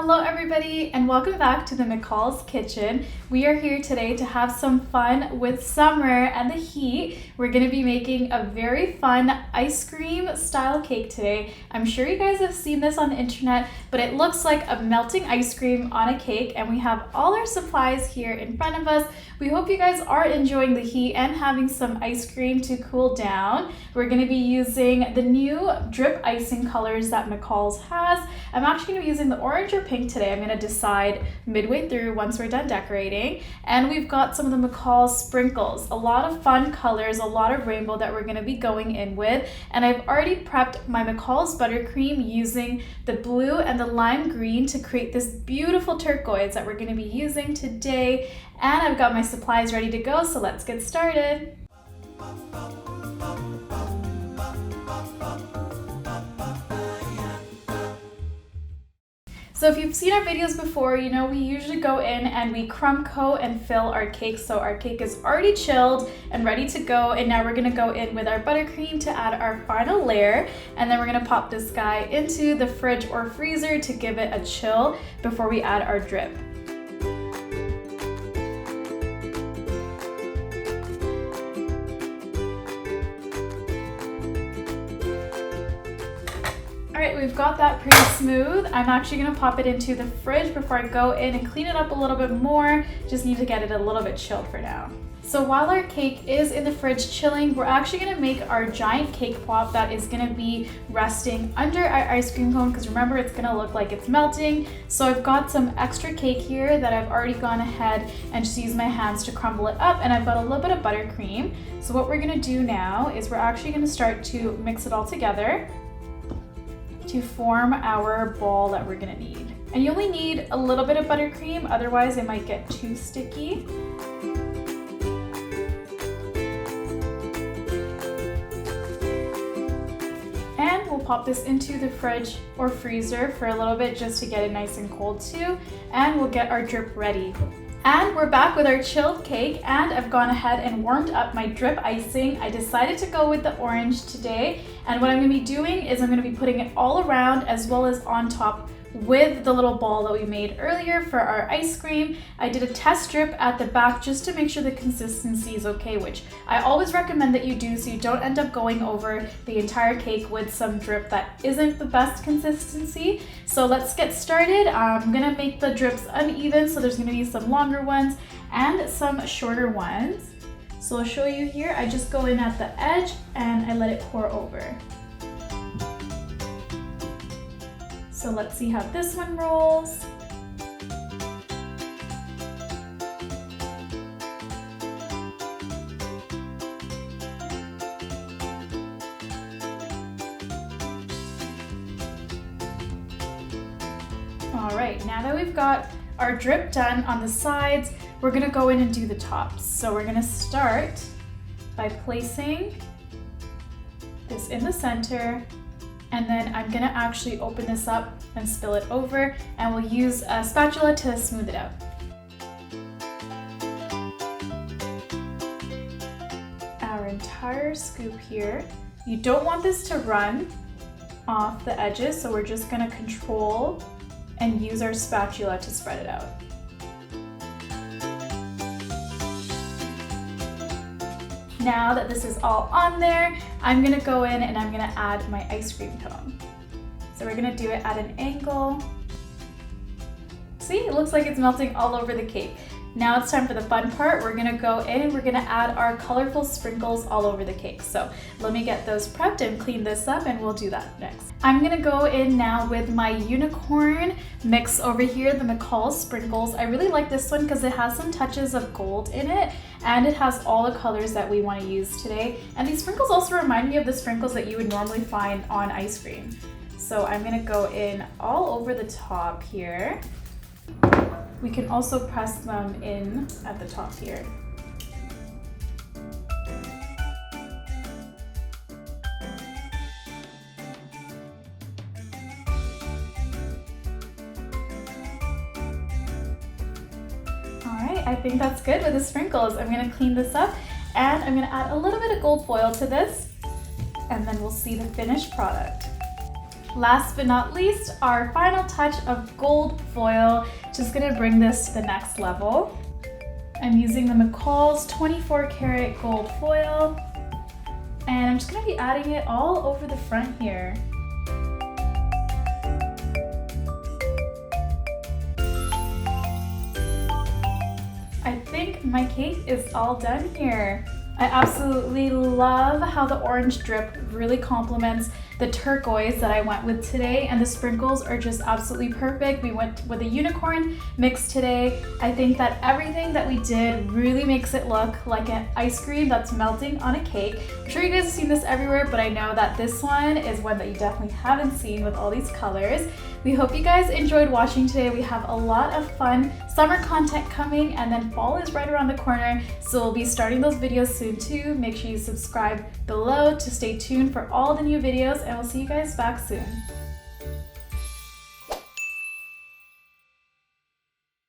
Hello everybody and welcome back to the McCalls kitchen. We are here today to have some fun with summer and the heat. We're going to be making a very fun ice cream style cake today. I'm sure you guys have seen this on the internet, but it looks like a melting ice cream on a cake, and we have all our supplies here in front of us. We hope you guys are enjoying the heat and having some ice cream to cool down. We're going to be using the new drip icing colors that McCalls has. I'm actually going to be using the orange or pink today. I'm going to decide midway through once we're done decorating. And we've got some of the McCalls sprinkles, a lot of fun colors, a lot of rainbow that we're going to be going in with. And I've already prepped my McCalls buttercream using the blue and the lime green to create this beautiful turquoise that we're going to be using today. And I've got my supplies ready to go, so let's get started. So if you've seen our videos before, you know we usually go in and we crumb coat and fill our cake. So our cake is already chilled and ready to go. And now we're gonna go in with our buttercream to add our final layer. And then we're gonna pop this guy into the fridge or freezer to give it a chill before we add our drip. Alright, we've got that pretty smooth. I'm actually going to pop it into the fridge before I go in and clean it up a little bit more. Just need to get it a little bit chilled for now. So while our cake is in the fridge chilling, we're actually going to make our giant cake pop that is going to be resting under our ice cream cone, because remember, it's going to look like it's melting. So I've got some extra cake here that I've already gone ahead and just used my hands to crumble it up, and I've got a little bit of buttercream. So what we're going to do now is we're actually going to start to mix it all together to form our ball that we're gonna need. And you only need a little bit of buttercream, otherwise it might get too sticky. And we'll pop this into the fridge or freezer for a little bit just to get it nice and cold too. And we'll get our drip ready. And we're back with our chilled cake, and I've gone ahead and warmed up my drip icing. I decided to go with the orange today, and what I'm going to be doing is I'm going to be putting it all around as well as on top with the little ball that we made earlier for our ice cream. I did a test drip at the back just to make sure the consistency is okay, which I always recommend that you do so you don't end up going over the entire cake with some drip that isn't the best consistency. So let's get started. I'm gonna make the drips uneven, so there's gonna be some longer ones and some shorter ones. So I'll show you here. I just go in at the edge and I let it pour over. So let's see how this one rolls. All right, now that we've got our drip done on the sides, we're gonna go in and do the tops. So we're gonna start by placing this in the center, and then I'm gonna actually open this up and spill it over, and we'll use a spatula to smooth it out. Our entire scoop here. You don't want this to run off the edges, so we're just gonna control and use our spatula to spread it out. Now that this is all on there, I'm gonna go in and I'm gonna add my ice cream cone. So we're gonna do it at an angle. See, it looks like it's melting all over the cake. Now it's time for the fun part. We're gonna go in and we're gonna add our colorful sprinkles all over the cake. So let me get those prepped and clean this up, and we'll do that next. I'm gonna go in now with my unicorn mix over here, the McCalls sprinkles. I really like this one because it has some touches of gold in it, and it has all the colors that we want to use today. And these sprinkles also remind me of the sprinkles that you would normally find on ice cream. So I'm gonna go in all over the top here. We can also press them in at the top here. All right, I think that's good with the sprinkles. I'm gonna clean this up, and I'm gonna add a little bit of gold foil to this, and then we'll see the finished product. Last but not least, our final touch of gold foil, just gonna bring this to the next level. I'm using the McCalls 24 karat gold foil, and I'm just gonna be adding it all over the front here. I think my cake is all done here. I absolutely love how the orange drip really complements the turquoise that I went with today, and the sprinkles are just absolutely perfect. We went with a unicorn mix today. I think that everything that we did really makes it look like an ice cream that's melting on a cake. I'm sure you guys have seen this everywhere, but I know that this one is one that you definitely haven't seen with all these colors. We hope you guys enjoyed watching today. We have a lot of fun summer content coming, and then fall is right around the corner, so we'll be starting those videos soon too. Make sure you subscribe below to stay tuned for all the new videos, and we'll see you guys back soon.